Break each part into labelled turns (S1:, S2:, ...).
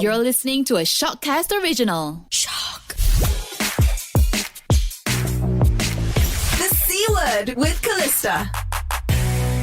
S1: You're listening to a Shockcast original. Shock.
S2: The C Word with Calista.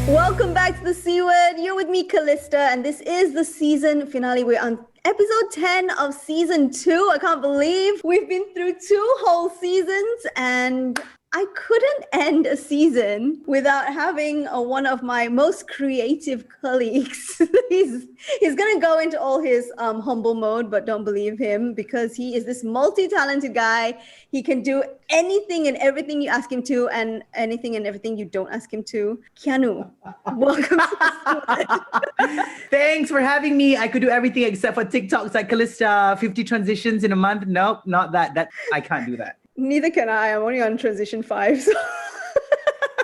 S3: Welcome back to the C Word. You're with me, Calista, and this is the season finale. We're on episode 10 of season 2. I can't believe we've been through 2 whole seasons, and I couldn't end a season without having one of my most creative colleagues. he's going to go into all his humble mode, but don't believe him because he is this multi-talented guy. He can do anything and everything you ask him to and anything and everything you don't ask him to. Keanu, welcome to the
S4: Thanks for having me. I could do everything except for TikToks like Calista, 50 transitions in a month. Nope, not that. That I can't do that.
S3: Neither can I. I'm only on transition 5. So.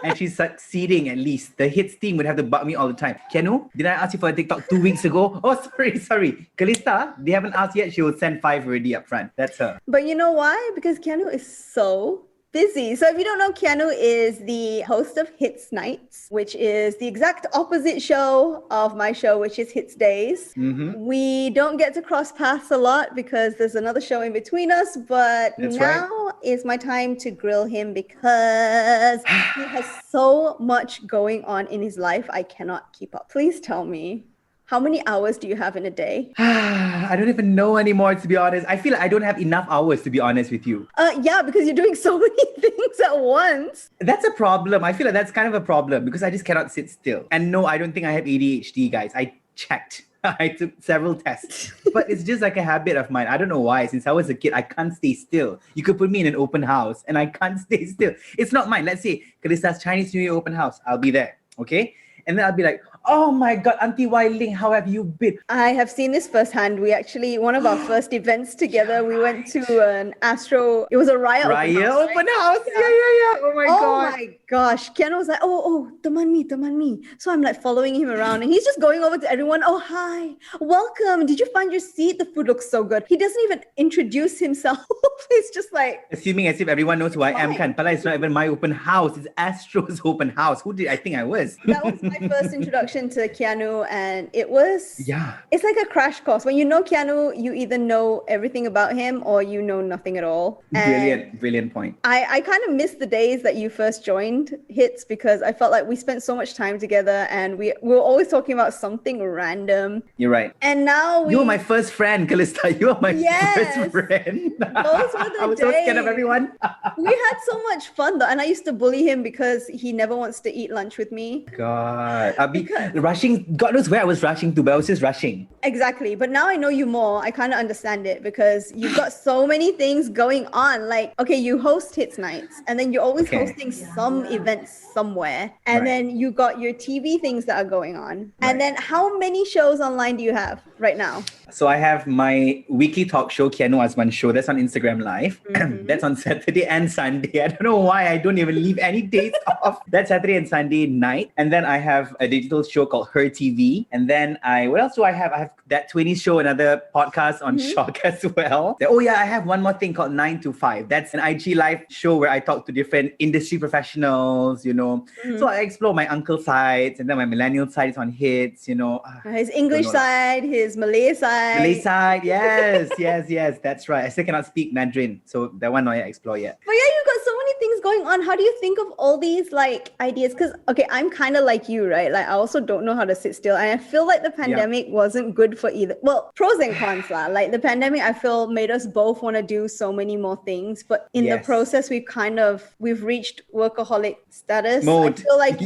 S4: And she's succeeding at least. The HITZ team would have to bug me all the time. Keanu, did I ask you for a TikTok 2 weeks ago? Oh, sorry. Calista, they haven't asked yet. She will send 5 already up front. That's her.
S3: But you know why? Because Keanu is so busy. So if you don't know, Keanu is the host of HITZ Nights, which is the exact opposite show of my show, which is HITZ Days. Mm-hmm. We don't get to cross paths a lot because there's another show in between us, but
S4: That's
S3: now
S4: right.
S3: is my time to grill him because he has so much going on in his life. I cannot keep up. Please tell me, how many hours do you have in a day?
S4: I don't even know anymore, to be honest. I feel like I don't have enough hours, to be honest with you.
S3: Yeah, because you're doing so many things at once.
S4: That's a problem. I feel like that's kind of a problem because I just cannot sit still. And no, I don't think I have ADHD, guys. I checked. I took several tests. But it's just like a habit of mine. I don't know why. Since I was a kid, I can't stay still. You could put me in an open house and I can't stay still. It's not mine. Let's say Calista's Chinese New Year open house. I'll be there. Okay? And then I'll be like, oh my God, Auntie Wai Ling, how have you been?
S3: I have seen this firsthand. We actually, one of our first events together, we went to an Astro, it was a Riot
S4: Open house.
S3: Yeah.
S4: Oh my God.
S3: Oh my gosh. Keanu was like, oh, teman me. So I'm like following him around and he's just going over to everyone. Oh, hi, welcome. Did you find your seat? The food looks so good. He doesn't even introduce himself. He's just like.
S4: Assuming as if everyone knows who I am. Kan. Pala, it's not even my open house. It's Astro's open house. Who did I think I was?
S3: That was my first introduction to Keanu, and it was it's like a crash course. When you know Keanu, you either know everything about him or you know nothing at all. And
S4: Brilliant point.
S3: I kind of miss the days that you first joined HITZ because I felt like we spent so much time together and we were always talking about something random.
S4: You're right.
S3: And now
S4: you were my first friend, Calista. You were my first friend.
S3: Those were the
S4: I was
S3: days.
S4: so scared of everyone.
S3: We had so much fun though, and I used to bully him because he never wants to eat lunch with me.
S4: God, I'll be rushing. God knows where I was rushing to, but I was just rushing.
S3: Exactly. But now I know you more. I kind of understand it because you've got so many things going on. Like, okay, you host HITZ Nights and then you're always hosting some events somewhere. And then you got your TV things that are going on. And then how many shows online do you have right now?
S4: So I have my weekly talk show, Keanu Azman Show. That's on Instagram Live. That's on Saturday and Sunday. I don't know why I don't even leave any days off. That's Saturday and Sunday night. And then I have a digital show called Her TV. And then what else do I have? I have that 20 show, another podcast on Shock as well. Oh yeah, I have one more thing called 9 to 5. That's an IG Live show where I talk to different industry professionals, you know. So I explore my uncle sides and then my millennial side is on HITZ, you know.
S3: His English side, his Malay side.
S4: Malay side, yes, that's right. I still cannot speak Mandarin, so that one I explore yet.
S3: But yeah, you've got so many things going on. How do you think of all these like ideas? Because okay, I'm kind of like you, right? Like I also don't know how to sit still, and I feel like the pandemic wasn't good for either. Well, pros and cons lah. Like the pandemic, I feel made us both want to do so many more things, but in the process, we've reached workaholic status.
S4: Mode.
S3: I feel like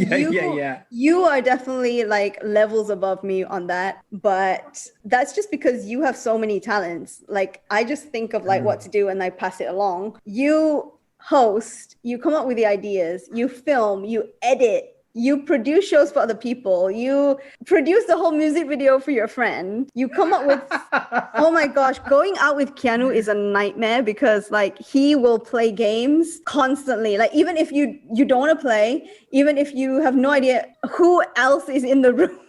S3: you are definitely like levels above me on that, but that's just because you have so many talents. Like I just think of like what to do and I pass it along. You host, you come up with the ideas, you film, you edit, you produce shows for other people, you produce the whole music video for your friend, you come up with oh my gosh, going out with Keanu is a nightmare because like he will play games constantly. Like even if you don't want to play, even if you have no idea who else is in the room,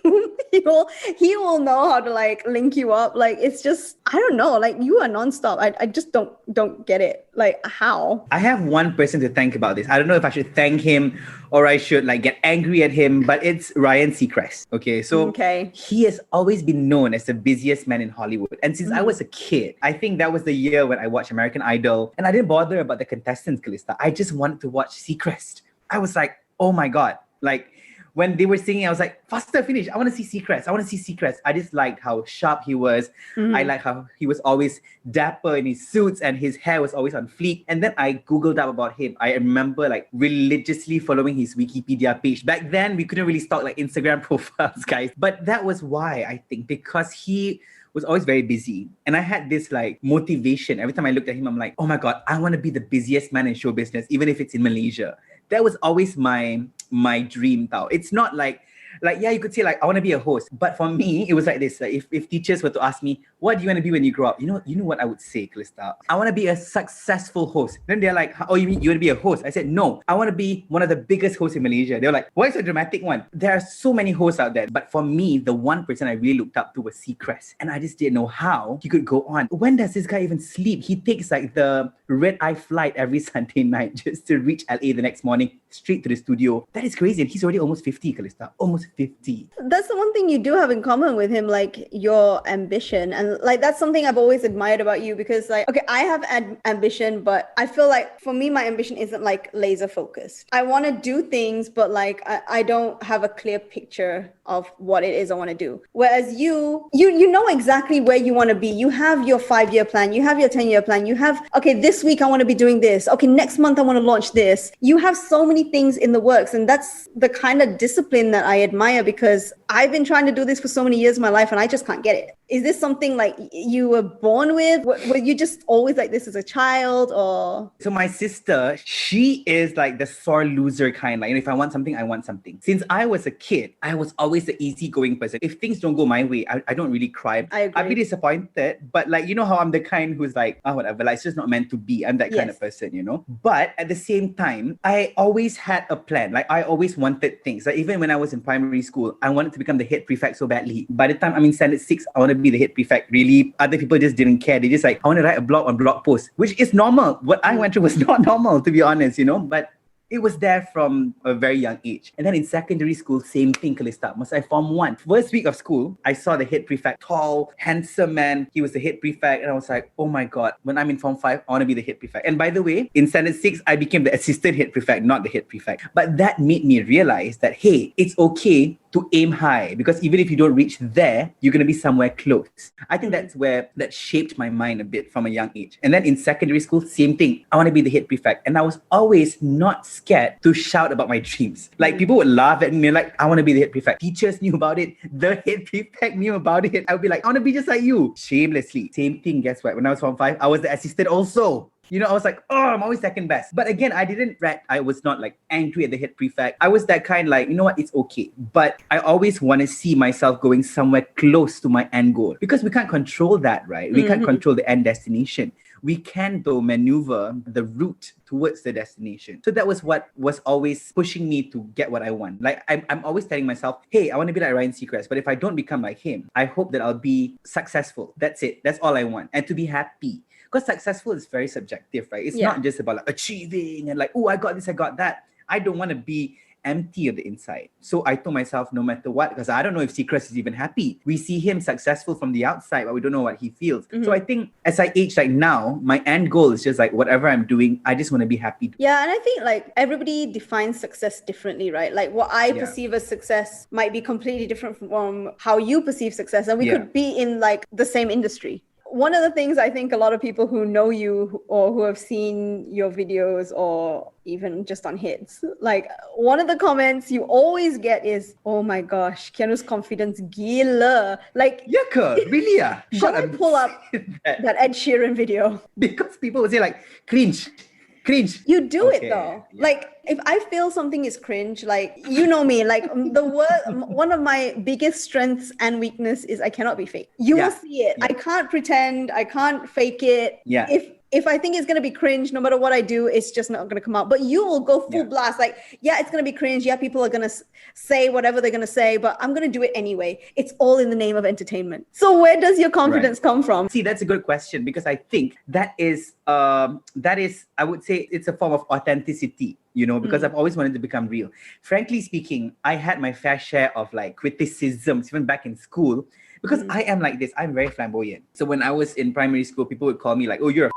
S3: he will know how to like link you up. Like it's just I don't know. Like, you are nonstop. I just don't get it. Like, how?
S4: I have one person to thank about this. I don't know if I should thank him or I should like get angry at him, but it's Ryan Seacrest. Okay, so he has always been known as the busiest man in Hollywood. And since I was a kid, I think that was the year when I watched American Idol, and I didn't bother about the contestants, Calista. I just wanted to watch Seacrest. I was like, oh my God. Like, when they were singing, I was like, faster, finish. I want to see Seacrest. I want to see Seacrest. I just liked how sharp he was. I liked how he was always dapper in his suits and his hair was always on fleek. And then I Googled up about him. I remember like religiously following his Wikipedia page. Back then, we couldn't really stalk like Instagram profiles, guys. But that was why, I think, because he was always very busy. And I had this like motivation. Every time I looked at him, I'm like, oh my God, I want to be the busiest man in show business, even if it's in Malaysia. That was always my dream, tau. It's not like yeah, you could say like I want to be a host, but for me it was like this. Like if teachers were to ask me, what do you want to be when you grow up? You know what I would say, Calista? I want to be a successful host. Then they're like, oh, you mean you want to be a host? I said no, I want to be one of the biggest hosts in Malaysia. They're like, why is a dramatic one? There are so many hosts out there, but for me, the one person I really looked up to was Seacrest, and I just didn't know how he could go on. When does this guy even sleep? He takes like the red-eye flight every Sunday night just to reach LA the next morning, straight to the studio. That is crazy, and he's already almost 50, Calista. Almost 50.
S3: That's the one thing you do have in common with him, like your ambition. And like that's something I've always admired about you, because like, okay, I have ambition, but I feel like for me, my ambition isn't like laser focused. I want to do things, but like I don't have a clear picture of what it is I want to do. Whereas you know exactly where you want to be. You have your 5-year plan, you have your 10-year plan, you have, okay, this week I want to be doing this. Okay, next month I want to launch this. You have so many things in the works, and that's the kind of discipline that I admire, because I've been trying to do this for so many years of my life and I just can't get it. Is this something like you were born with? Were you just always like this as a child, or?
S4: So my sister, she is like the sore loser kind. Like, if I want something, I want something. Since I was a kid, I was always the easygoing person. If things don't go my way, I don't really cry.
S3: I agree.
S4: I'd be disappointed, but like, you know how I'm the kind who's like, oh, whatever, like, it's just not meant to be. I'm that kind of person, you know? But at the same time, I always had a plan. Like, I always wanted things. Like, even when I was in primary school, I wanted to become the head prefect so badly. By the time I'm in standard 6, I want to be the head prefect. Really, other people just didn't care. They just like, I want to write a blog on blog post, which is normal. What I went through was not normal, to be honest, you know? But it was there from a very young age. And then in secondary school, same thing, Calista. Must I Form 1? First week of school, I saw the head prefect, tall, handsome man. He was the head prefect. And I was like, oh my God, when I'm in Form 5, I want to be the head prefect. And by the way, in standard 6, I became the assistant head prefect, not the head prefect. But that made me realize that, hey, it's okay to aim high, because even if you don't reach there, you're going to be somewhere close. I think that's where that shaped my mind a bit from a young age. And then in secondary school, same thing. I want to be the head prefect. And I was always not scared to shout about my dreams. Like, people would laugh at me, like, I want to be the head prefect. Teachers knew about it. The head prefect knew about it. I would be like, I want to be just like you. Shamelessly. Same thing, guess what? When I was Form 5, I was the assistant also. You know, I was like, oh, I'm always second best. But again, I didn't fret. I was not like angry at the head prefect. I was that kind, like, you know what, it's okay. But I always want to see myself going somewhere close to my end goal, because we can't control that, right? We can't control the end destination. We can, though, maneuver the route towards the destination. So that was what was always pushing me to get what I want. Like, I'm always telling myself, hey, I want to be like Ryan Seacrest, but if I don't become like him, I hope that I'll be successful. That's it. That's all I want. And to be happy. Because successful is very subjective, right? It's not just about like achieving and like, oh, I got this, I got that. I don't want to be empty on the inside. So I told myself, no matter what, because I don't know if Seacrest is even happy. We see him successful from the outside, but we don't know what he feels. So I think as I age, like now, my end goal is just like whatever I'm doing, I just want to be happy.
S3: Yeah, and I think like everybody defines success differently, right? Like what I perceive as success might be completely different from how you perceive success. And we could be in like the same industry. One of the things I think a lot of people who know you or who have seen your videos or even just on HITZ, like one of the comments you always get is, oh my gosh, Keanu's confidence gila. Like,
S4: really? Yeah.
S3: Shall I pull up that Ed Sheeran video?
S4: Because people would say like, cringe.
S3: You do it though. Yeah. Like if I feel something is cringe, like, you know me, like one of my biggest strengths and weakness is I cannot be fake. You will see it. I can't pretend. I can't fake it.
S4: Yeah.
S3: if I think it's going to be cringe, no matter what I do, it's just not going to come out. But you will go full blast. Like, yeah, it's going to be cringe. Yeah, people are going to say whatever they're going to say, but I'm going to do it anyway. It's all in the name of entertainment. So where does your confidence come from?
S4: See, that's a good question, because I think that is, I would say it's a form of authenticity, because I've always wanted to become real. Frankly speaking, I had my fair share of like criticisms, even back in school, because I am like this. I'm very flamboyant. So when I was in primary school, people would call me like, oh, you're a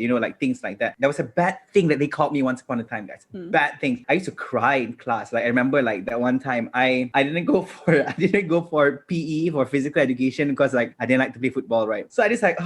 S4: like things like that. That was a bad thing that they called me once upon a time, guys. Bad things. I used to cry in class. Like I remember like that one time I didn't go for PE, for physical education, because like I didn't like to play football, right? So I just like,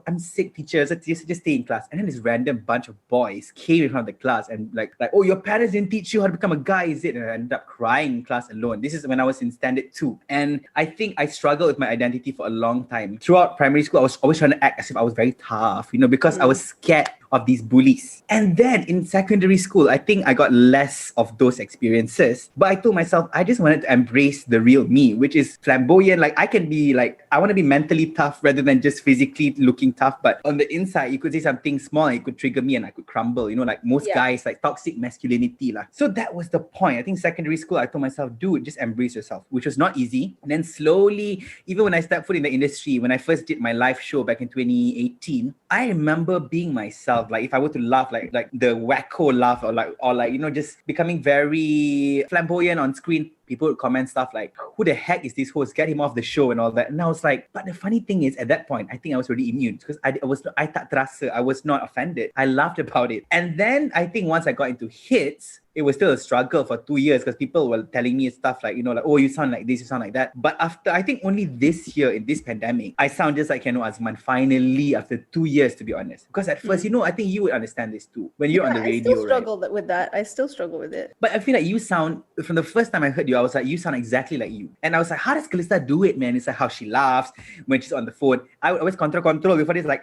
S4: I'm sick, teacher. So just stay in class. And then this random bunch of boys came in front of the class and like, oh, your parents didn't teach you how to become a guy, is it? And I ended up crying in class alone. This is when I was in standard 2. And I think I struggled with my identity for a long time. Throughout primary school, I was always trying to act as if I was very tough, because I was scared of these bullies. And then in secondary school, I think I got less of those experiences. But I told myself, I just wanted to embrace the real me, which is flamboyant. Like I can be like, I want to be mentally tough rather than just physically looking tough. But on the inside, you could say something small, it could trigger me and I could crumble. Like most guys, like toxic masculinity. So that was the point. I think secondary school, I told myself, dude, just embrace yourself, which was not easy. And then slowly, even when I stepped foot in the industry, when I first did my live show back in 2018, I remember being myself. Like if I were to laugh, like the wacko laugh, or just becoming very flamboyant on screen, people would comment stuff like, who the heck is this host? Get him off the show and all that. And I was like, but the funny thing is, at that point, I think I was really immune, because I tak terasa, I was not offended. I laughed about it. And then I think once I got into HITZ, it was still a struggle for 2 years, because people were telling me stuff like, oh, you sound like this, you sound like that. But after, I think only this year, in this pandemic, I sound just like Keanu Azman, finally, after 2 years, to be honest. Because at first, I think you would understand this too. When you're on the radio,
S3: I still struggle with that. I still struggle with it.
S4: But I feel like you sound, from the first time I heard you, I was like, you sound exactly like you. And I was like, how does Calista do it, man? It's like how she laughs when she's on the phone. I would always control before this, like,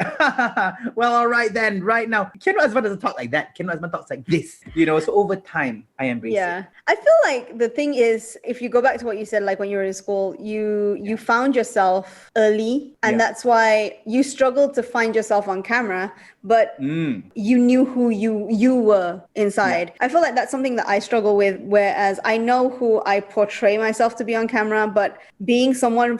S4: well, all right then, right now. Keanu Azman doesn't talk like that. Keanu Azman talks like this, So over time, I embrace it.
S3: I feel like the thing is, if you go back to what you said, like when you were in school, you found yourself early, and that's why you struggled to find yourself on camera, but you knew who you were inside. I feel like that's something that I struggle with, whereas I know who I portray myself to be on camera, but being someone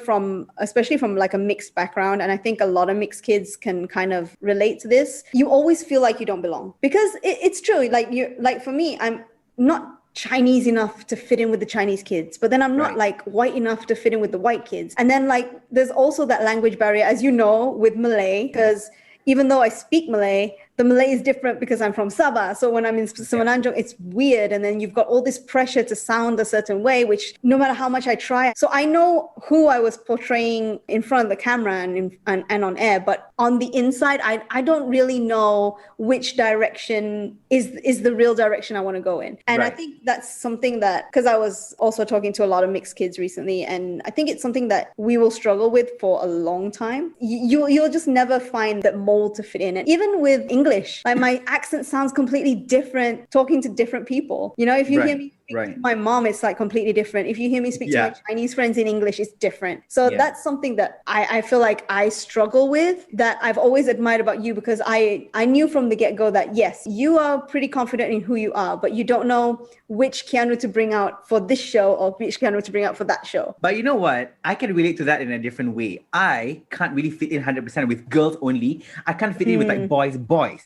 S3: especially from like a mixed background, and I think a lot of mixed kids can kind of relate to this, you always feel like you don't belong, because it's true. Like for me, I'm not Chinese enough to fit in with the Chinese kids, but then I'm not like white enough to fit in with the white kids. And then like there's also that language barrier, as you know, with Malay, because even though I speak Malay, the Malay is different because I'm from Sabah. So when I'm in Semenanjung, it's weird. And then you've got all this pressure to sound a certain way, which no matter how much I try. So I know who I was portraying in front of the camera and on air, but on the inside, I don't really know which direction is the real direction I want to go in. And I think that's something that, because I was also talking to a lot of mixed kids recently, and I think it's something that we will struggle with for a long time. You'll just never find that mold to fit in. And even with English, like my accent sounds completely different talking to different people. If you hear me speak to my mom, it's like completely different. If you hear me speak to my Chinese friends in English, it's different. So that's something that I feel like I struggle with, that I've always admired about you, because I knew from the get-go that yes, you are pretty confident in who you are, but you don't know which Keanu to bring out for this show or which Keanu to bring out for that show.
S4: But you know what? I can relate to that in a different way. I can't really fit in 100% with girls only. I can't fit in with like boys.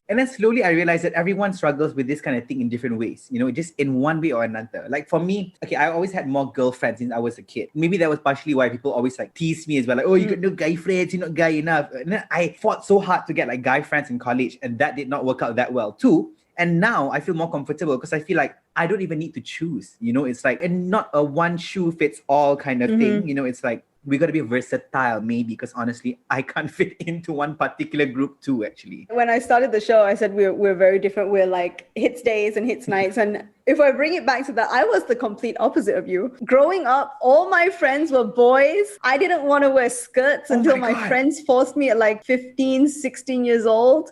S4: And then slowly I realized that everyone struggles with this kind of thing in different ways, just in one way or another. Like for me, I always had more girlfriends since I was a kid. Maybe that was partially why people always like tease me as well. Like, oh, you got no guy friends, you're not guy enough. And then I fought so hard to get like guy friends in college, and that did not work out that well too. And now I feel more comfortable because I feel like I don't even need to choose. It's like, and not a one shoe fits all kind of thing. It's like, we got to be versatile maybe, because honestly, I can't fit into one particular group too, actually.
S3: When I started the show, I said we're very different. We're like HITZ days and HITZ nights. And if I bring it back to that, I was the complete opposite of you. Growing up, all my friends were boys. I didn't want to wear skirts until my friends forced me at like 15, 16 years old.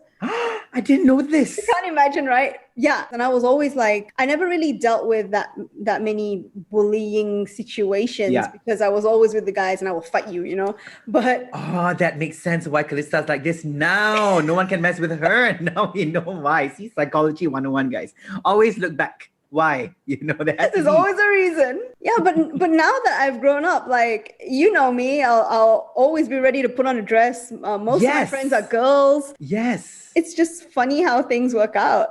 S4: I didn't know this.
S3: Can't imagine, right? Yeah. And I was always like, I never really dealt with that many bullying situations
S4: Yeah.
S3: because I was always with the guys and I will fight you, you know. But
S4: Oh, that makes sense why Calista's like this now. No one can mess with her. Now we know why. See, psychology 101, guys. Always look back. Why? You know, there has to
S3: there's
S4: be.
S3: always a reason. Yeah, but now that I've grown up, like you know me, I'll always be ready to put on a dress. Most of my
S4: Yes.
S3: friends are girls.
S4: Yes.
S3: It's just funny how things work out.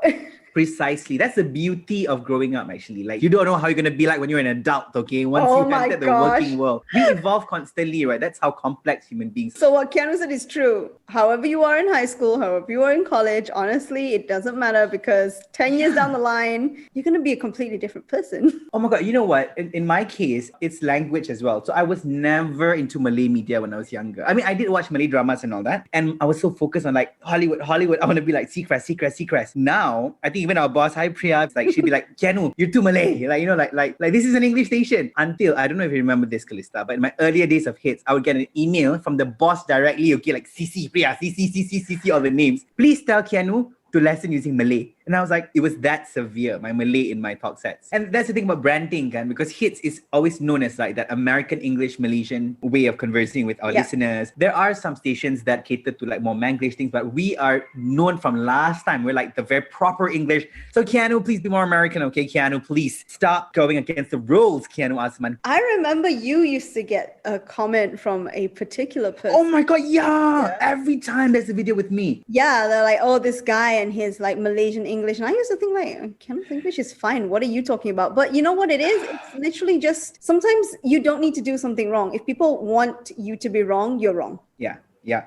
S4: Precisely. That's the beauty of growing up, actually. Like, you don't know how you're going to be like when you're an adult, okay? Once
S3: Oh
S4: you
S3: my
S4: enter the
S3: gosh.
S4: working world. We evolve constantly, right? That's how complex human beings.
S3: So what Keanu said is true. However you are in high school, however you are in college, honestly, it doesn't matter because 10 years down the line, you're going to be a completely different person.
S4: Oh my God, you know what? In my case, it's language as well. So I was never into Malay media when I was younger. I mean, I did watch Malay dramas and all that. And I was so focused on like Hollywood. I want to be like Seacrest. Now, I think even our boss, hi Priya, like she'd be like, Keanu, you're too Malay. Like, you know, like this is an English station. Until, I don't know if you remember this, Calista, but in my earlier days of HITZ, I would get an email from the boss directly, okay, like CC, Priya, CC, all the names. Please tell Keanu to lesson using Malay. And I was like, it was that severe, my Malay in my talk sets. And that's the thing about branding, kan? Because HITZ is always known as like that American English Malaysian way of conversing with our listeners. There are some stations that cater to like more Manglish things, but we are known from last time. We're like the very proper English. So Keanu, please be more American, okay? Keanu, please stop going against the rules, Keanu Azman.
S3: I remember you used to get a comment from a particular person.
S4: Oh my God, yeah. Every time there's a video with me.
S3: Yeah, they're like, oh, this guy and his like Malaysian English. And I used to think like, Keanu's English is fine. What are you talking about? But you know what it is? It's literally just, sometimes you don't need to do something wrong. If people want you to be wrong, you're wrong.
S4: Yeah.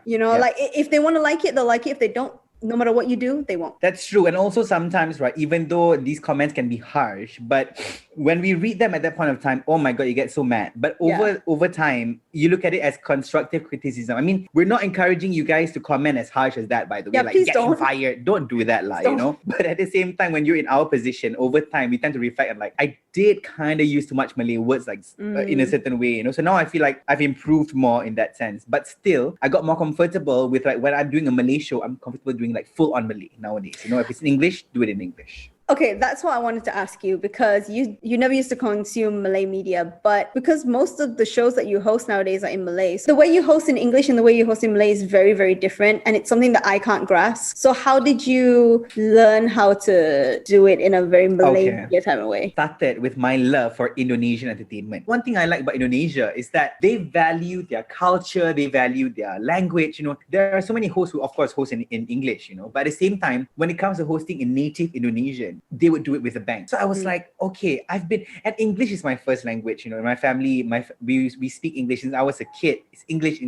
S3: You know, like if they want to like it, they'll like it. If they don't, no matter what you do, they won't.
S4: That's true. And also sometimes, right, even though these comments can be harsh, but when we read them at that point of time, oh my God, you get so mad. But over time, you look at it as constructive criticism. I mean, we're not encouraging you guys to comment as harsh as that, by the way.
S3: Yeah,
S4: like,
S3: please
S4: getting
S3: don't.
S4: fired. Don't do that, you know? But at the same time, when you're in our position, over time, we tend to reflect and like, I did kind of use too much Malay words like in a certain way, you know? So now I feel like I've improved more in that sense. But still, I got more comfortable with like when I'm doing a Malay show, I'm comfortable doing like full on Malay nowadays. You know, if it's in English, do it in English.
S3: Okay, that's what I wanted to ask you because you never used to consume Malay media, but because most of the shows that you host nowadays are in Malay, so the way you host in English and the way you host in Malay is very, very different, and it's something that I can't grasp. So how did you learn how to do it in a very Malay media type of way?
S4: Started with my love for Indonesian entertainment. One thing I like about Indonesia is that they value their culture, they value their language. You know, there are so many hosts who, of course, host in English, you know, but at the same time, when it comes to hosting in native Indonesian, they would do it with a bang. So I was like, okay, and English is my first language. You know, in my family, we speak English since I was a kid. It's English.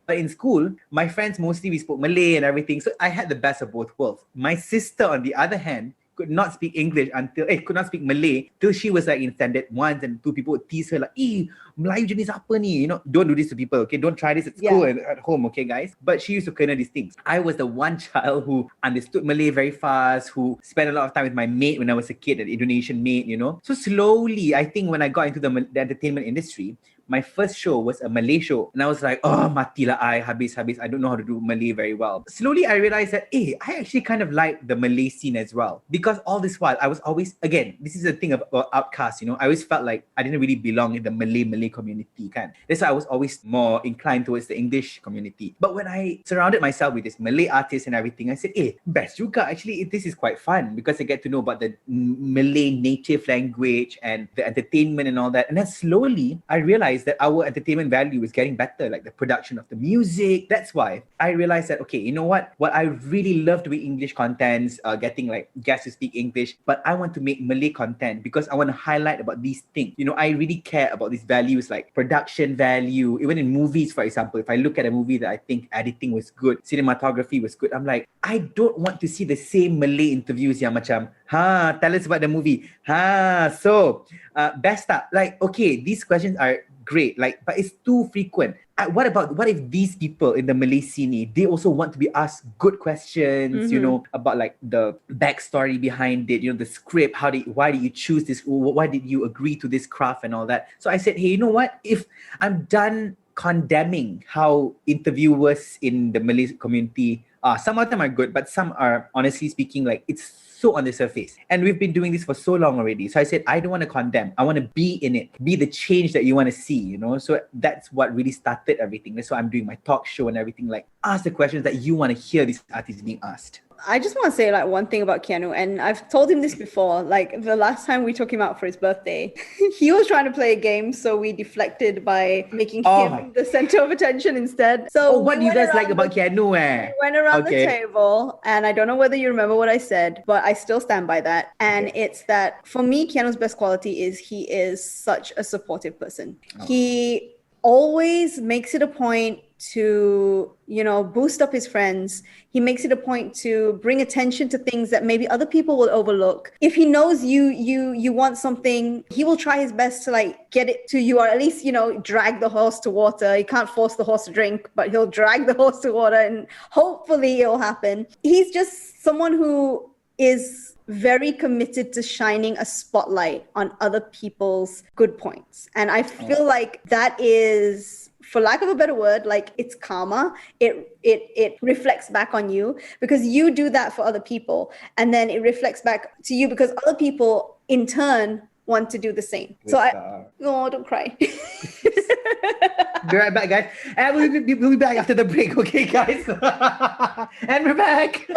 S4: But in school, my friends mostly we spoke Malay and everything. So I had the best of both worlds. My sister, on the other hand, could not speak Malay till she was like in standard 1 and 2. People would tease her like, Melayu jenis apa ni? You know, don't do this to people, okay? Don't try this at school and at home, okay, guys? But she used to kena these things. I was the one child who understood Malay very fast, who spent a lot of time with my mate when I was a kid, an Indonesian mate, you know? So slowly, I think when I got into the entertainment industry, my first show was a Malay show. And I was like, oh, matilah I, habis. I don't know how to do Malay very well. Slowly, I realized that, I actually kind of like the Malay scene as well. Because all this while, I was always, again, this is the thing about outcasts, you know, I always felt like I didn't really belong in the Malay community, kan. That's why I was always more inclined towards the English community. But when I surrounded myself with this Malay artists and everything, I said, best juga. Actually, this is quite fun because I get to know about the Malay native language and the entertainment and all that. And then slowly, I realized that our entertainment value is getting better, like the production of the music. That's why I realized that, okay, you know what I really love doing English contents, getting like guests to speak English, but I want to make Malay content because I want to highlight about these things. You know, I really care about these values like production value. Even in movies, for example, if I look at a movie that I think editing was good, cinematography was good, I'm like, I don't want to see the same Malay interviews yang macam, tell us about the movie. Best tak? Like, okay, these questions are great, like, but it's too frequent. What if these people in the Malay scene, they also want to be asked good questions, you know, about like the backstory behind it, you know, the script, why did you choose this, why did you agree to this craft and all that. So I said, hey, you know what, if I'm done condemning how interviewers in the Malay community Some of them are good, but some are, honestly speaking, like it's so on the surface. And we've been doing this for so long already. So I said, I don't want to condemn. I want to be in it, be the change that you want to see, you know? So that's what really started everything. That's why I'm doing my talk show and everything. Like, ask the questions that you want to hear these artists being asked.
S3: I just want to say like one thing about Keanu, and I've told him this before. Like the last time we took him out for his birthday, he was trying to play a game, so we deflected by making him the center of attention instead. So
S4: what do you guys like about Keanu?
S3: We went around the table, and I don't know whether you remember what I said, but I still stand by that. And it's that for me, Keanu's best quality is he is such a supportive person. He always makes it a point to, you know, boost up his friends. He makes it a point to bring attention to things that maybe other people will overlook. If he knows you want something, he will try his best to like get it to you, or at least, you know, drag the horse to water. He can't force the horse to drink, but he'll drag the horse to water, and hopefully it'll happen. He's just someone who is very committed to shining a spotlight on other people's good points. And I feel like that is, for lack of a better word, like it's karma. It reflects back on you because you do that for other people. And then it reflects back to you because other people in turn want to do the same. Don't cry.
S4: Be right back, guys. And we'll be back after the break, okay, guys? And we're back.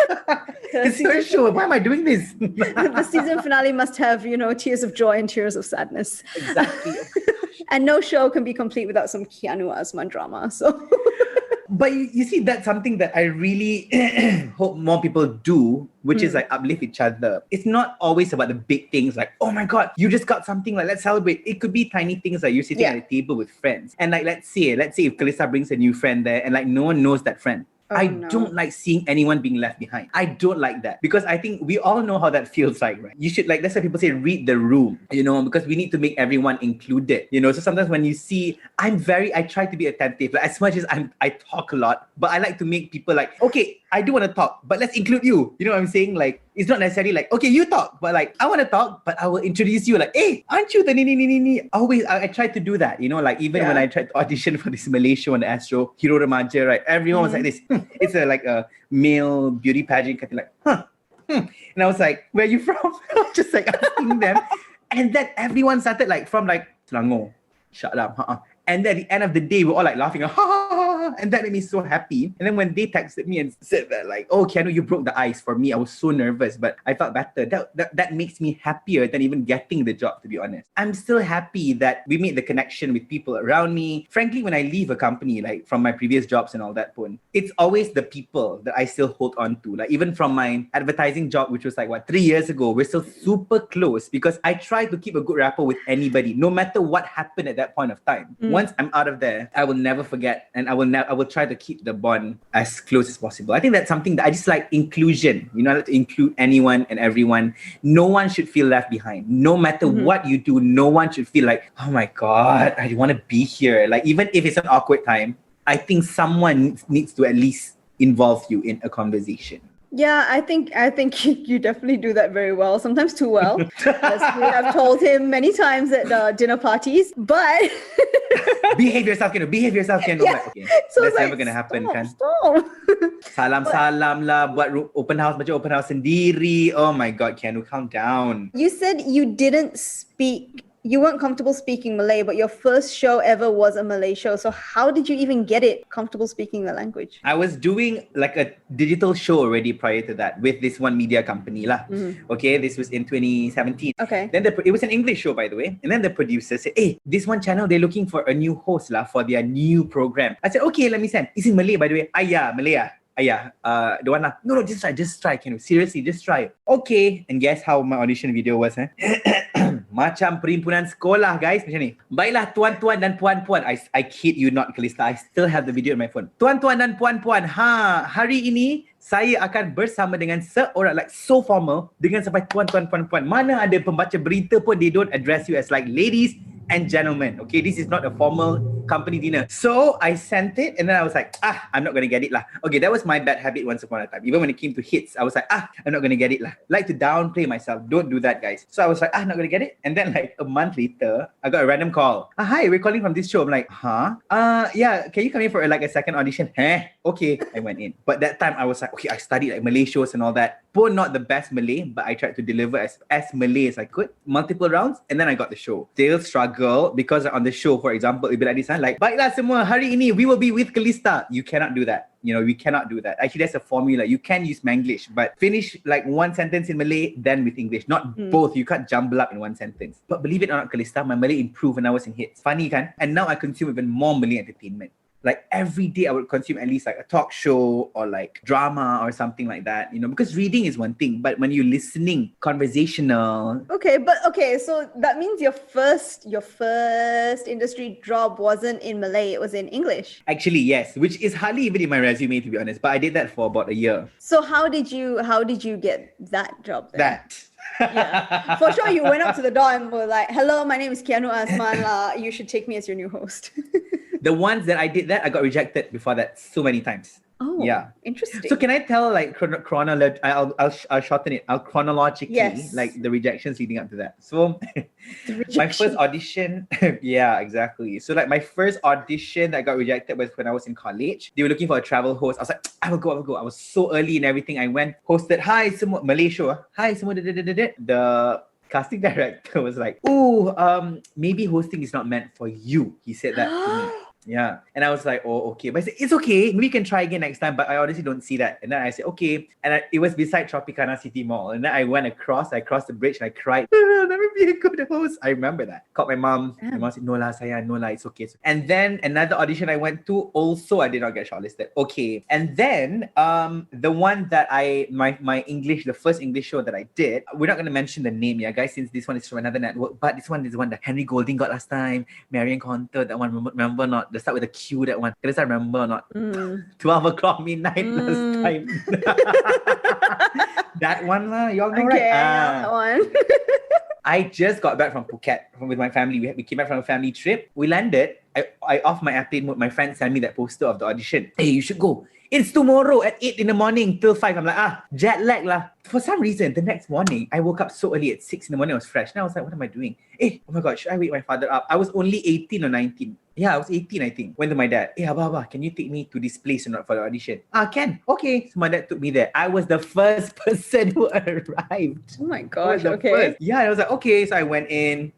S4: It's your show. Why am I doing this?
S3: The season finale must have, you know, tears of joy and tears of sadness.
S4: Exactly.
S3: And no show can be complete without some Keanu Azman drama. So.
S4: But you see, that's something that I really hope more people do, which is like uplift each other. It's not always about the big things like, oh my God, you just got something, like let's celebrate. It could be tiny things like you're sitting at a table with friends. And like, let's say if Calista brings a new friend there and like no one knows that friend. Don't like seeing anyone being left behind. I don't like that because I think we all know how that feels like, right? You should, like, that's why people say read the room, you know, because we need to make everyone included, you know. So sometimes when you see, I try to be attentive, like as much as I talk a lot, but I like to make people like, okay, I do want to talk, but let's include you. You know what I'm saying? Like, it's not necessarily like, okay, you talk, but like, I want to talk, but I will introduce you like, hey, aren't you the ni? Always, I try to do that, you know, like even when I tried to audition for this Malay show on the Astro, Hero Remaja, right? Everyone was like this. It's like a male beauty pageant, kind of like, And I was like, where are you from? Just like asking them. And then everyone started like from like, Selangor, shut up, And then at the end of the day, we're all like laughing, ha ha ha, and that made me so happy. And then when they texted me and said that like, oh, Keanu, you broke the ice for me, I was so nervous, but I felt better. That makes me happier than even getting the job, to be honest. I'm still happy that we made the connection with people around me. Frankly, when I leave a company, like from my previous jobs and all that, it's always the people that I still hold on to. Like even from my advertising job, which was like 3 years ago, we're still super close because I try to keep a good rapport with anybody, no matter what happened at that point of time. Once I'm out of there, I will never forget, and I will try to keep the bond as close as possible. I think that's something that I just like inclusion. You know, I like to include anyone and everyone. No one should feel left behind. No matter what you do, no one should feel like, oh my God, I want to be here. Like even if it's an awkward time, I think someone needs to at least involve you in a conversation.
S3: Yeah, I think you definitely do that very well, sometimes too well, as we have told him many times at dinner parties, but...
S4: behave yourself, Keanu.
S3: Yeah.
S4: Like, okay,
S3: so
S4: that's
S3: like,
S4: never going to happen, kan?
S3: Stop.
S4: Salam lah, buat open house, macam open house sendiri. Oh my God, Keanu, calm down.
S3: You said you weren't comfortable speaking Malay, but your first show ever was a Malay show. So how did you even get it comfortable speaking the language?
S4: I was doing like a digital show already prior to that with this one media company lah. Okay, this was in 2017.
S3: Okay.
S4: Then it was an English show, by the way. And then the producer said, hey, this one channel, they're looking for a new host lah for their new program. I said, okay, let me send. It's in Malay, by the way. Malay. The one lah. No, just try, Keanu. Seriously, just try. Okay. And guess how my audition video was, Macam perhimpunan sekolah, guys. Macam ni. Baiklah, tuan-tuan dan puan-puan. I kid you not, Calista. I still have the video on my phone. Tuan-tuan dan puan-puan. Hari ini saya akan bersama dengan seorang, like so formal, dengan sampai tuan-tuan puan-puan. Mana ada pembaca berita pun, they don't address you as like ladies and gentlemen. Okay, this is not a formal company dinner. So I sent it and then I was like, I'm not going to get it lah. Okay, that was my bad habit once upon a time. Even when it came to HITZ, I was like, I'm not going to get it lah. Like to downplay myself. Don't do that, guys. So I was like, I'm not going to get it. And then like a month later, I got a random call. Hi, we're calling from this show. I'm like, yeah, can you come in for like a second audition? Okay, I went in. But that time I was like, okay, I studied like Malay shows and all that. But not the best Malay, but I tried to deliver as Malay as I could. Multiple rounds, and then I got the show. Still struggle because on the show, for example, it'd be like this, like, baiklah semua, hari ini we will be with Calista. You cannot do that. You know, we cannot do that. Actually, that's a formula. You can use Manglish, but finish like one sentence in Malay, then with English. Not both. You can't jumble up in one sentence. But believe it or not, Calista, my Malay improved when I was in HITZ. Funny, kan? And now I consume even more Malay entertainment. Like every day I would consume at least like a talk show or like drama or something like that, you know, because reading is one thing, but when you're listening, conversational.
S3: Okay, so that means your first industry job wasn't in Malay, it was in English.
S4: Actually, yes, which is hardly even in my resume, to be honest, but I did that for about a year.
S3: So how did you get that job then?
S4: That.
S3: Yeah. For sure you went up to the door and were like, hello, my name is Keanu Azman, you should take me as your new host.
S4: The ones that I did that, I got rejected before that so many times.
S3: Oh, yeah, interesting.
S4: So can I tell like I'll shorten it. I'll chronologically like the rejections leading up to that. So my first audition, yeah, exactly. So like my first audition that got rejected was when I was in college. They were looking for a travel host. I was like, I will go. I was so early and everything. I went, hosted, hi, semua Malay show. Hi, semua. The casting director was like, maybe hosting is not meant for you. He said that to me. Yeah. And I was like, oh, okay. But I said, it's okay. Maybe we can try again next time. But I honestly don't see that. And then I said, okay. And it was beside Tropicana City Mall. And then I crossed the bridge and I cried. I'll never be a good host. I remember that. Called my mom. My mom said, no lah, sayang, no lah, it's okay. And then another audition I went to, also I did not get shortlisted. Okay. And then the one that my English, the first English show that I did, we're not going to mention the name, yeah, guys, since this one is from another network. But this one is the one that Henry Golding got last time. Marion Conter, that one, remember not? The start with a Q, that one. Can I remember or not? 12 o'clock midnight last time. That one, you all know, right?
S3: That one.
S4: I just got back from Phuket with my family. We came back from a family trip. We landed. I off my airplane mode. My friend sent me that poster of the audition. Hey, you should go. It's tomorrow at 8 in the morning till 5. I'm like, jet lag lah. For some reason, the next morning, I woke up so early at 6 in the morning. I was fresh. And I was like, what am I doing? Oh my God, should I wake my father up? I was only 18 or 19. Yeah, I was 18, I think. Went to my dad. Abba, can you take me to this place or not for the audition? Can. Okay. So my dad took me there. I was the first person who arrived.
S3: Oh my gosh,
S4: okay. First. Yeah, I was like, okay. So I went in,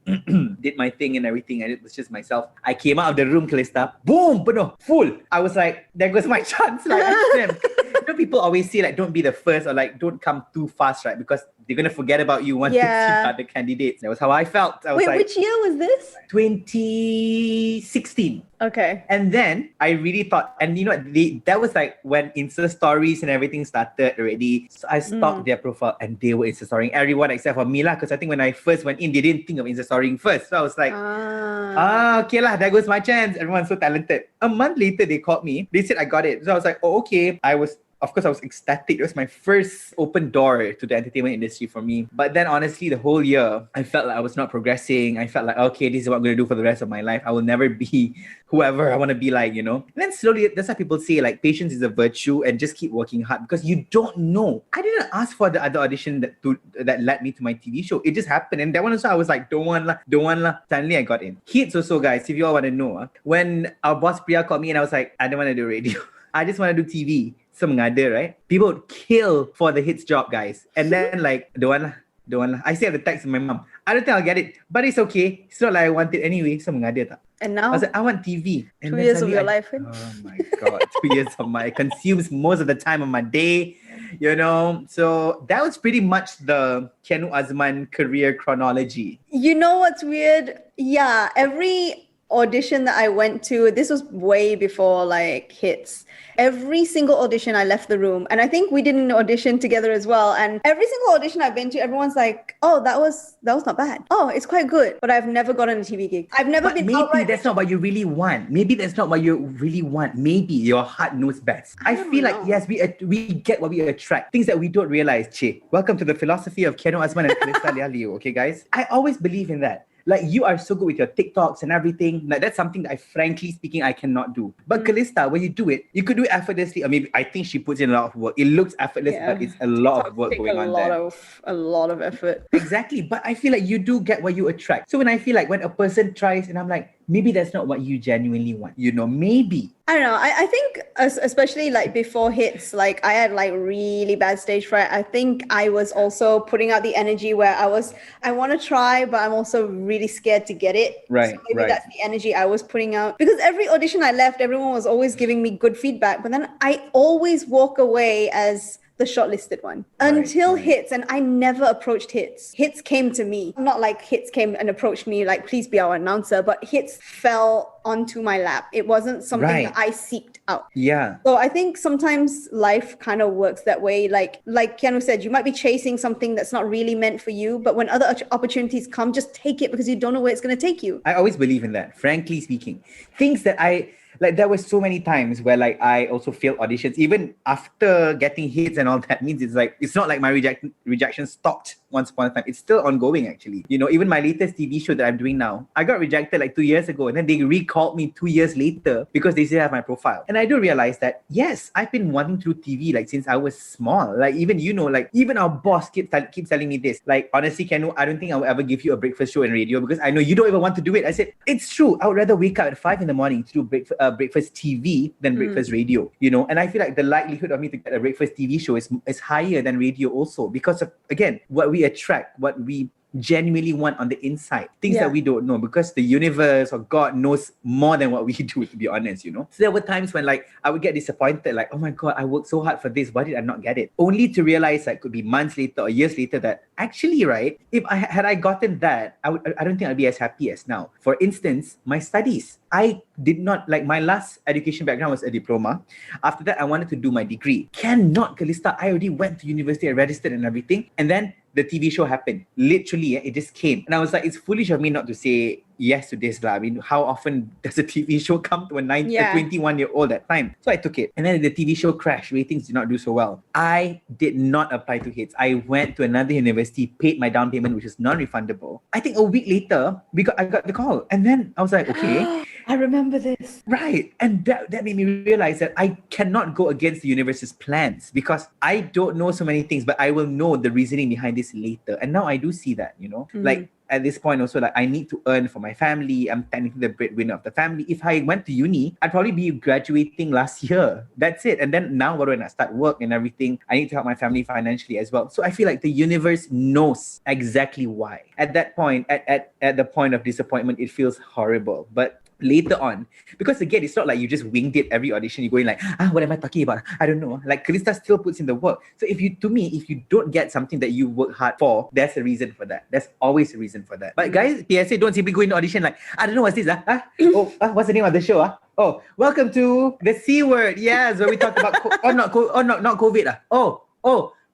S4: did my thing and everything. And it was just myself. I came out of the room, Calista. Boom, full. I was like, there goes my chance. Like, you know, people always say like, don't be the first or like, don't come too fast, right? Because they're going to forget about you once you see other candidates. That was how I felt. I was like,
S3: which year was this?
S4: 2016.
S3: Okay.
S4: And then I really thought, and you know, that was like when Insta stories and everything started already. So I stalked their profile and they were Insta storying everyone except for me lah. Because I think when I first went in, they didn't think of Insta storying first. So I was like, okay lah, there goes my chance. Everyone's so talented. A month later, they called me. They said I got it. So I was like, oh, okay. Of course, I was ecstatic. It was my first open door to the entertainment industry for me. But then honestly, the whole year, I felt like I was not progressing. I felt like, okay, this is what I'm going to do for the rest of my life. I will never be whoever I want to be like, you know. And then slowly, that's why people say like patience is a virtue and just keep working hard because you don't know. I didn't ask for the other audition that led me to my TV show. It just happened. And that one also, I was like, don't want lah. Suddenly I got in. HITZ also, guys, if you all want to know, when our boss Priya called me and I was like, I don't want to do radio. I just want to do TV. So mengada, right? People would kill for the HITZ job, guys. And then like, don't want lah. I still have the text from my mom. I don't think I'll get it, but it's okay. It's not like I want it anyway. So mengada tak.
S3: And now?
S4: I was like, I want TV. And
S3: 2 years of your life.
S4: Oh my God. 2 years of it consumes most of the time of my day, you know. So that was pretty much the Keanu Azman career chronology.
S3: You know what's weird? Yeah, every audition that I went to, this was way before like HITZ. Every single audition I left the room, and I think we did an audition together as well, and every single audition I've been to, everyone's like, oh, that was not bad. Oh, it's quite good. But I've never gotten a TV gig. I've never been
S4: maybe that's not what you really want. Maybe that's not what you really want. Maybe your heart knows best. I feel like yes, we get what we attract. Things that we don't realize. Che, welcome to the philosophy of Keanu Azman and Calista Liu. Okay, guys? I always believe in that. Like, you are so good with your TikToks and everything. Like, that's something that I, frankly speaking, I cannot do. But Calista, when you do it, you could do it effortlessly. Or maybe I think she puts in a lot of work. It looks effortless, but it's a lot of work
S3: Take
S4: going on there.
S3: a lot of effort.
S4: Exactly. But I feel like you do get what you attract. So when I feel like when a person tries and I'm like, maybe that's not what you genuinely want, maybe.
S3: I don't know. I think especially like before HITZ, like I had like really bad stage fright. I think I was also putting out the energy where I want to try, but I'm also really scared to get it.
S4: Right,
S3: So maybe
S4: right.
S3: that's the energy I was putting out. Because every audition I left, everyone was always giving me good feedback. But then I always walk away as the shortlisted one until
S4: right.
S3: HITZ, and I never approached HITZ. HITZ came to me, not like HITZ came and approached me like, please be our announcer, but HITZ fell onto my lap. It wasn't something that I seeked out.
S4: Yeah.
S3: So I think sometimes life kind of works that way. Like Keanu said, you might be chasing something that's not really meant for you, but when other opportunities come, just take it because you don't know where it's going to take you.
S4: I always believe in that, frankly speaking. Things that there were so many times where like I also failed auditions, even after getting hits and all that. Means it's not like my rejection stopped once upon a time. It's still ongoing, actually. Even my latest TV show that I'm doing now, I got rejected like 2 years ago, and then they recalled me 2 years later because they still have my profile. And I do realize that, yes, I've been wanting to do TV like since I was small. Like even even our boss keeps telling me this. Like, honestly, Keanu, I don't think I will ever give you a breakfast show in radio because I know you don't even want to do it. I said, it's true. I would rather wake up at 5 a.m. to do breakfast TV than breakfast radio. And I feel like the likelihood of me to get a breakfast TV show is higher than radio also, because of, again, what we attract, what we genuinely want on the inside, things that we don't know, because the universe or God knows more than what we do, to be honest. So there were times when like I would get disappointed, like, oh my God, I worked so hard for this, why did I not get it? Only to realize that could be months later or years later that actually, right, if I had gotten that, I don't think I'd be as happy as now. For instance, my studies, I did not, like, my last education background was a diploma. After that, I wanted to do my degree. Cannot, Calista, I already went to university, I registered and everything, and then the TV show happened. Literally, it just came. And I was like, it's foolish of me not to say yes to this. I mean, how often does a TV show come to a 21-year-old at time? So I took it. And then the TV show crashed. Ratings did not do so well. I did not apply to HITZ. I went to another university, paid my down payment, which is non-refundable. I think a week later, I got the call. And then I was like, okay.
S3: I remember this.
S4: Right. And that made me realize that I cannot go against the universe's plans, because I don't know so many things, but I will know the reasoning behind this later. And now I do see that, like at this point also, like, I need to earn for my family. I'm technically the breadwinner of the family. If I went to uni, I'd probably be graduating last year. That's it. And then now when I start work and everything, I need to help my family financially as well. So I feel like the universe knows exactly why. At that point, at the point of disappointment, it feels horrible. But later on, because again, it's not like you just winged it every audition. You're going like, what am I talking about? I don't know. Like, Calista still puts in the work. So if you don't get something that you work hard for, there's a reason for that. There's always a reason for that. But guys, PSA, don't simply go into audition like, I don't know what's this. What's the name of the show? Oh, welcome to the C word. Yes, where we talk about not COVID.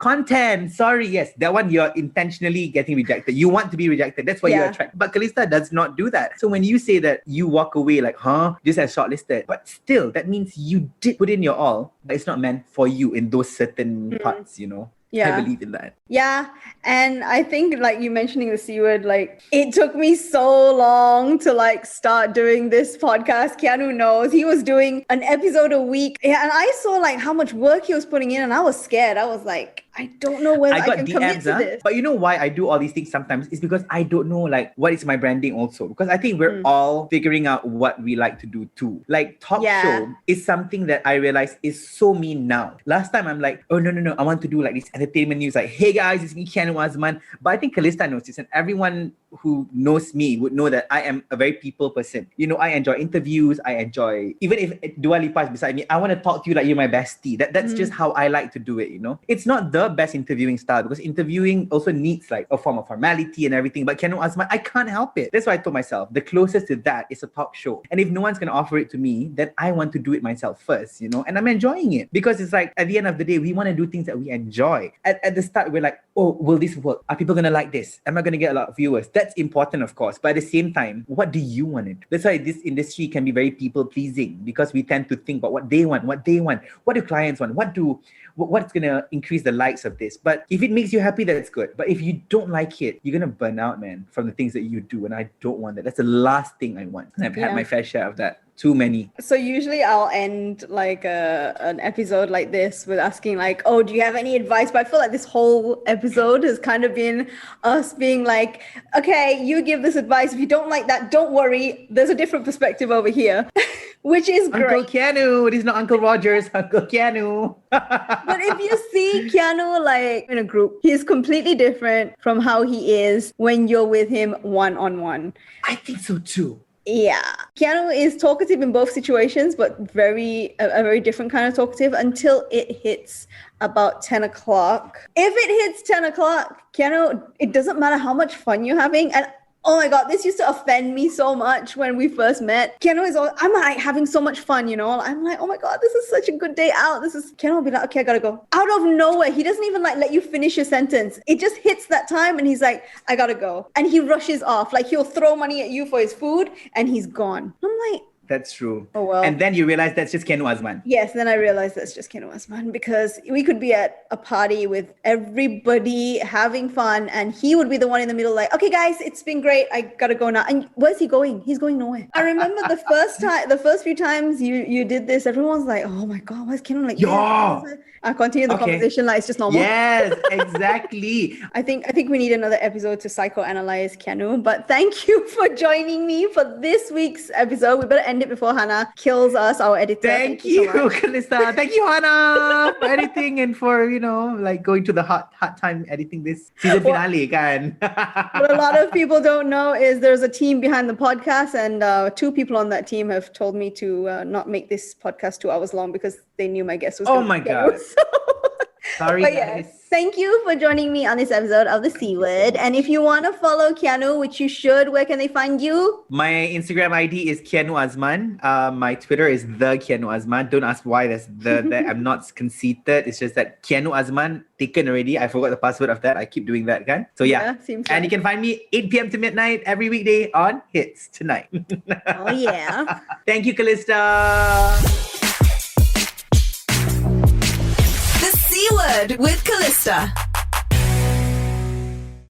S4: Content. Sorry, yes. That one you're intentionally getting rejected. You want to be rejected. That's why you're attracted. But Calista does not do that. So when you say that you walk away like, just as shortlisted, but still, that means you did put in your all, but it's not meant for you in those certain parts,
S3: Yeah.
S4: I believe in that.
S3: Yeah. And I think like you mentioning the C word, like it took me so long to like start doing this podcast. Keanu knows he was doing an episode a week. Yeah, and I saw like how much work he was putting in and I was scared. I was like, I don't know whether I can commit to this.
S4: But you know why I do all these things sometimes? It's because I don't know like what is my branding also. Because I think we're all figuring out what we like to do too. Like talk show is something that I realize is so me now. Last time I'm like, oh no, I want to do like this entertainment news. Like, hey guys, it's me, Keanu Azman. But I think Calista knows this, and everyone who knows me would know that I am a very people person. I enjoy interviews. I enjoy, even if Dua Lipa is beside me, I want to talk to you like you're my bestie. That's just how I like to do it, It's not the best interviewing style, because interviewing also needs like a form of formality and everything. But Keanu Azman, I can't help it. That's why I told myself, the closest to that is a talk show. And if no one's going to offer it to me, then I want to do it myself first, And I'm enjoying it. Because it's like, at the end of the day, we want to do things that we enjoy. At the start, we're like, oh, will this work? Are people going to like this? Am I going to get a lot of viewers? That's important, of course. But at the same time, what do you want to do? That's why this industry can be very people-pleasing, because we tend to think about what they want. What do clients want? What's going to increase the likes likes of this. But if it makes you happy, that's good. But if you don't like it, you're gonna burn out, man, from the things that you do. And I don't want that. That's the last thing I want. And I've had my fair share of that. Too many.
S3: So usually I'll end like an episode like this with asking like, oh, do you have any advice? But I feel like this whole episode has kind of been us being like, okay, you give this advice. If you don't like that, don't worry. There's a different perspective over here, which is great.
S4: Uncle Keanu. It is not Uncle Rogers. Uncle Keanu.
S3: But if you see Keanu like in a group, he's completely different from how he is when you're with him one-on-one.
S4: I think so too.
S3: Yeah, Keanu is talkative in both situations, but a very different kind of talkative until it hits about 10 o'clock. If it hits 10 o'clock, Keanu, it doesn't matter how much fun you're having. And oh my God, this used to offend me so much when we first met. Keanu is all, I'm like having so much fun, you know? I'm like, oh my God, this is such a good day out. Keanu will be like, okay, I gotta go. Out of nowhere, he doesn't even like let you finish your sentence. It just hits that time and he's like, I gotta go. And he rushes off. Like he'll throw money at you for his food and he's gone. I'm like,
S4: that's true.
S3: Oh, well.
S4: And then you realize that's just Keanu Azman.
S3: Yes, then I realized that's just Keanu Azman because we could be at a party with everybody having fun and he would be the one in the middle like, okay guys, it's been great. I gotta go now. And where's he going? He's going nowhere. I remember the first few times you did this, everyone's like, oh my God, why's Keanu like
S4: yeah.
S3: I continue the conversation like it's just normal.
S4: Yes, exactly.
S3: I think we need another episode to psychoanalyze Keanu, but thank you for joining me for this week's episode. We better end it before Hannah kills us, our editor.
S4: Thank you, so Calista. Thank you, Hannah, for editing and for, like going to the hot time editing this season finale, kan?
S3: What a lot of people don't know is there's a team behind the podcast and 2 people on that team have told me to not make this podcast 2 hours long because they knew my guest was
S4: oh my God. Sorry,
S3: but
S4: guys.
S3: Yes, thank you for joining me on this episode of The C Word. And if you want to follow Keanu, which you should, where can they find you?
S4: My Instagram ID is Keanu Azman. My Twitter is the Keanu Azman. Don't ask why there's the there. I'm not conceited. It's just that Keanu Azman taken already. I forgot the password of that. I keep doing that, kan? So yeah.
S3: Seems
S4: and you can find me 8 p.m. to midnight every weekday on HITZ tonight.
S3: Oh yeah.
S4: Thank you, Calista.
S2: The C Word with Calista.